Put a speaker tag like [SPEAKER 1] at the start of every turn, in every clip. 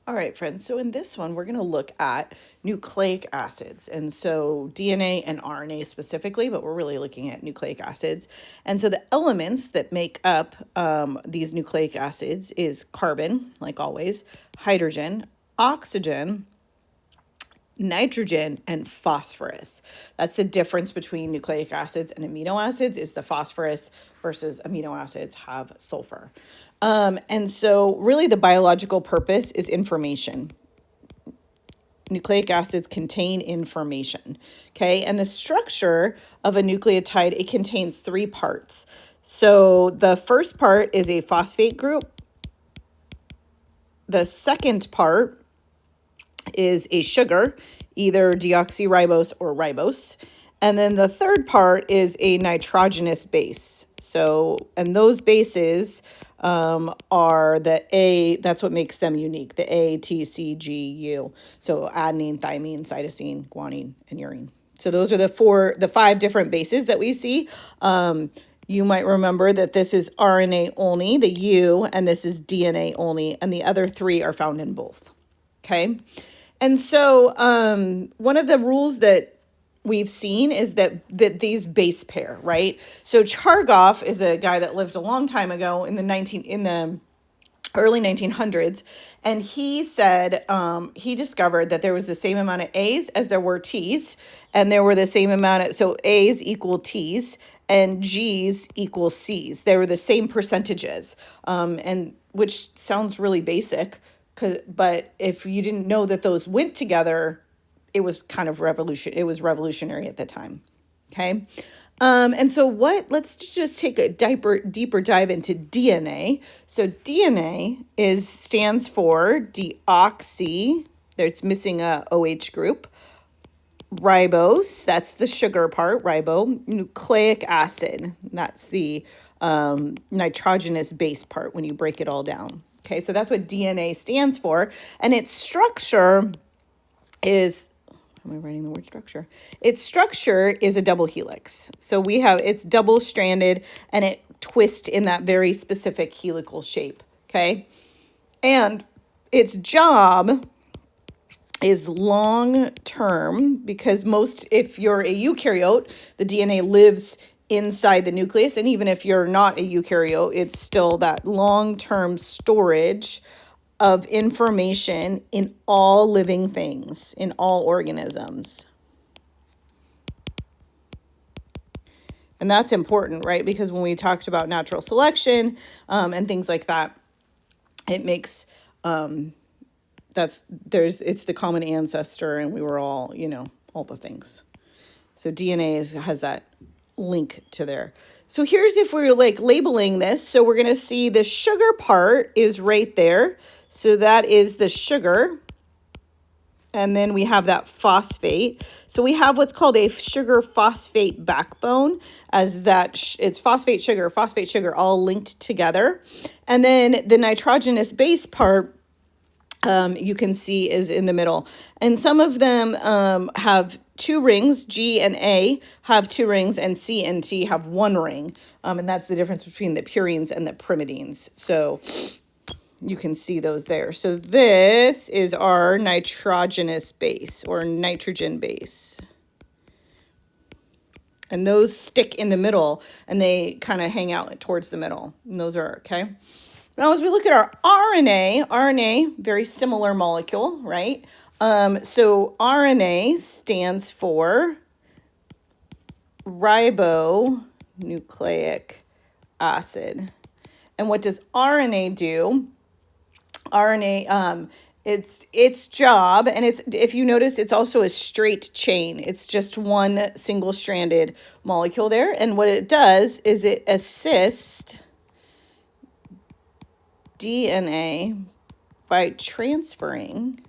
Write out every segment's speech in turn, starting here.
[SPEAKER 1] All right, friends. So in this one, we're going to look at nucleic acids. And so DNA and RNA specifically, but we're really looking at nucleic acids. And so the elements that make up these nucleic acids is carbon, like always, hydrogen, oxygen, nitrogen, and phosphorus. That's the difference between nucleic acids and amino acids, is the phosphorus versus amino acids have sulfur. And so really the biological purpose is information. Nucleic acids contain information. Okay. And the structure of a nucleotide, it contains three parts. So the first part is a phosphate group. The second part is a sugar, either deoxyribose or ribose. And then the third part is a nitrogenous base. So, and those bases are the A, that's what makes them unique, the A, T, C, G, U. So adenine, thymine, cytosine, guanine, and urine. So those are the five different bases that we see. You might remember that this is RNA only, the U, and this is DNA only, and the other three are found in both. Okay. And so one of the rules that we've seen is that these base pair, right? So Chargaff is a guy that lived a long time ago in the early 1900s, and he said he discovered that there was the same amount of A's as there were T's, and there were the same amount of, so A's equal T's and G's equal C's. They were the same percentages, and which sounds really basic, but if you didn't know that those went together, it was kind of it was revolutionary at the time. Okay. And so let's just take a deeper dive into DNA. So DNA stands for deoxy. It's missing a OH group. Ribose, that's the sugar part, nucleic acid, that's the nitrogenous base part when you break it all down. Okay, so that's what DNA stands for. And its structure is, am I writing the word structure? Its structure is a double helix. So it's double stranded and it twists in that very specific helical shape. Okay, and its job is long term, because if you're a eukaryote, the DNA lives inside the nucleus, and even if you're not a eukaryote, it's still that long term storage of information in all living things, in all organisms. And that's important, right? Because when we talked about natural selection and things like that, it makes it's the common ancestor, and we were all, all the things. So DNA has that link to there. So here's, if we're like labeling this, so we're going to see the sugar part is right there. So that is the sugar. And then we have that phosphate. So we have what's called a sugar phosphate backbone, as that it's phosphate, sugar, all linked together. And then the nitrogenous base part, you can see, is in the middle. And some of them have two rings. G and A have two rings, and C and T have one ring. And that's the difference between the purines and the pyrimidines. So you can see those there. So this is our nitrogenous base, or nitrogen base. And those stick in the middle, and they kind of hang out towards the middle. And those are, okay. Now, as we look at our RNA, very similar molecule, right? So RNA stands for ribonucleic acid. And what does RNA do? RNA, its job, and if you notice, it's also a straight chain. It's just one single-stranded molecule there. And what it does is it assists DNA by transferring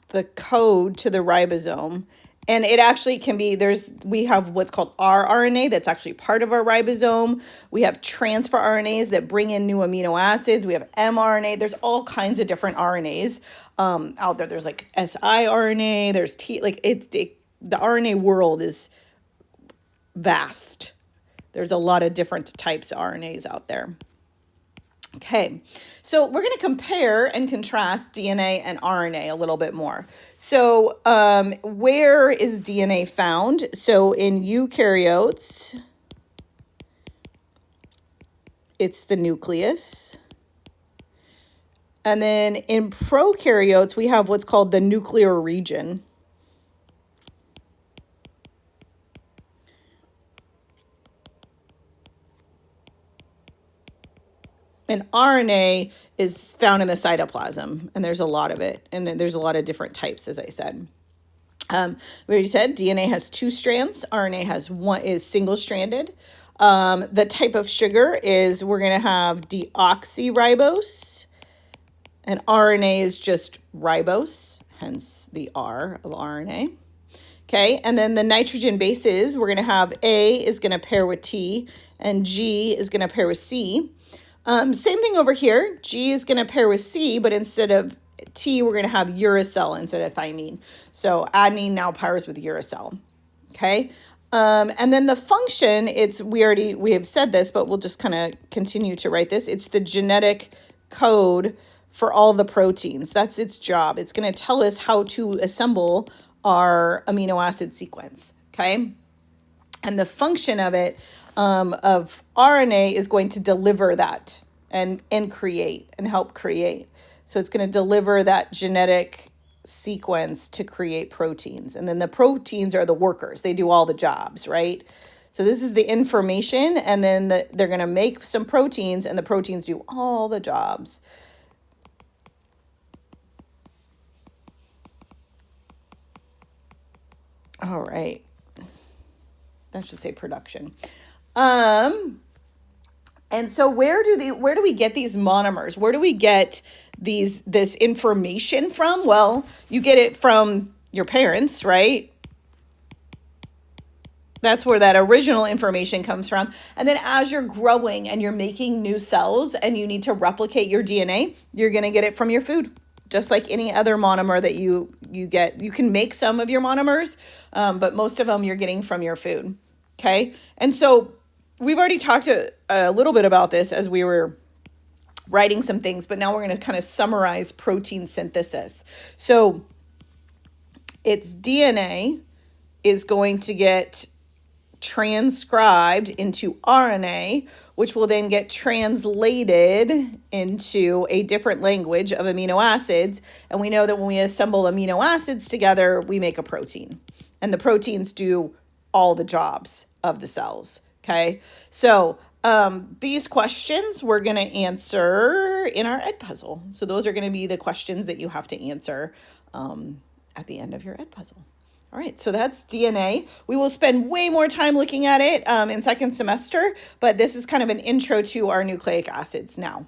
[SPEAKER 1] the code to the ribosome. And it actually can be, we have what's called rRNA that's actually part of our ribosome. We have transfer RNAs that bring in new amino acids. We have mRNA. There's all kinds of different RNAs out there. There's like siRNA, there's the RNA world is vast. There's a lot of different types of RNAs out there. Okay, so we're going to compare and contrast DNA and RNA a little bit more. So, where is DNA found? So, in eukaryotes, it's the nucleus. And then in prokaryotes, we have what's called the nuclear region. And RNA is found in the cytoplasm, and there's a lot of it, and there's a lot of different types, as I said. We already said DNA has two strands. RNA has one, is single-stranded. The type of sugar is we're going to have deoxyribose, and RNA is just ribose, hence the R of RNA. Okay, and then the nitrogen bases, we're going to have A is going to pair with T, and G is going to pair with C. Same thing over here. G is going to pair with C, but instead of T, we're going to have uracil instead of thymine. So adenine now pairs with uracil. Okay. And then the function, we have said this, but we'll just kind of continue to write this. It's the genetic code for all the proteins. That's its job. It's going to tell us how to assemble our amino acid sequence. Okay. And the function of it, of RNA, is going to deliver that and create and help create. So it's going to deliver that genetic sequence to create proteins. And then the proteins are the workers. They do all the jobs, right? So this is the information, and then they're going to make some proteins, and the proteins do all the jobs. All right. That should say production. And so where do we get these monomers? Where do we get this information from? Well, you get it from your parents, right? That's where that original information comes from. And then as you're growing and you're making new cells and you need to replicate your DNA, you're going to get it from your food. Just like any other monomer that you get. You can make some of your monomers, but most of them you're getting from your food. Okay? And so we've already talked a little bit about this as we were writing some things, but now we're going to kind of summarize protein synthesis. So its DNA is going to get transcribed into RNA, which will then get translated into a different language of amino acids. And we know that when we assemble amino acids together, we make a protein. And the proteins do all the jobs of the cells. Okay, so these questions we're going to answer in our Edpuzzle. So those are going to be the questions that you have to answer at the end of your Edpuzzle. All right, so that's DNA. We will spend way more time looking at it in second semester, but this is kind of an intro to our nucleic acids now.